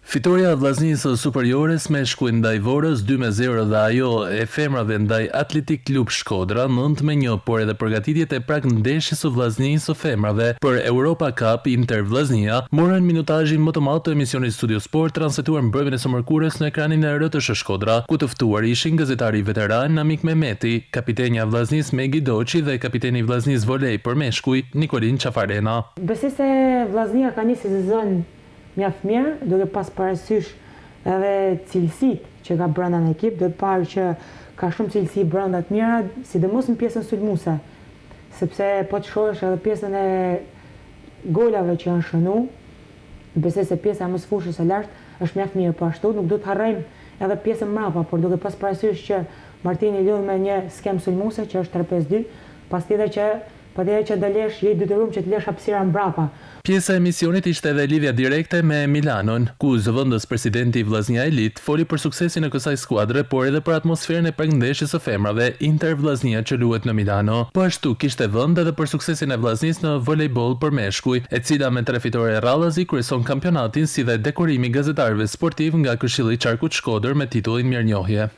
Fitoria e vllaznisë së Superiores me Meshkujt ndaj Vorës 2-0 dhe ajo e femrave ndaj Atletik Klub Shkodra 9-1, por edhe përgatitjet e pragndeshjes së vllaznisë së femrave për Europa Cup Inter Vllaznia morën minutazhin më të madh të emisionit Studio Sport transmetuar mbrëmjen e së mërkurës në ekranin e RTS Shkodra, ku të ftuar ishin gazetari veteran Namik Mehmeti, kapitenja e vllaznisë Megi Doçi dhe kapiteni i vllaznisë volej për Meshkuj Nikolin Çafarena. Besoj se Vllaznia ka një sezon mjaft mirë, duke pas parasysh edhe cilësitë që ka brenda në ekip, do të parë që ka shumë cilësi brenda të mira, sidomos në pjesën sulmuese, sepse po të shohësh edhe pjesën e golave që janë shënuar, besoj se pjesa më së fushës së lartë është mjaft mirë, po ashtu nuk do të harrojmë edhe pjesën mbrapa, por duke pas parasysh që Martini luan me një skem sulmuese që është 3-5-2, pastaj që do lesh je detyruar që të lesh hapësira mbrapa. Pjesa e misionit ishte edhe lidhja direkte me Milanon, ku zëvendës presidenti i Vllaznia Elit foli për suksesin e kësaj skuadre, por edhe për atmosferën e pragndeshjes së femrave Inter Vllaznia që luhet në Milano. Po ashtu kishte vend edhe për suksesin e vllaznisë në volejboll për meshkuj, e cila me 3 fitore rradhazi kryeson kampionatin, si dhe dekorimi gazetarëve sportiv nga Këshilli i Qarkut Shkodër me titullin Mirënjohje.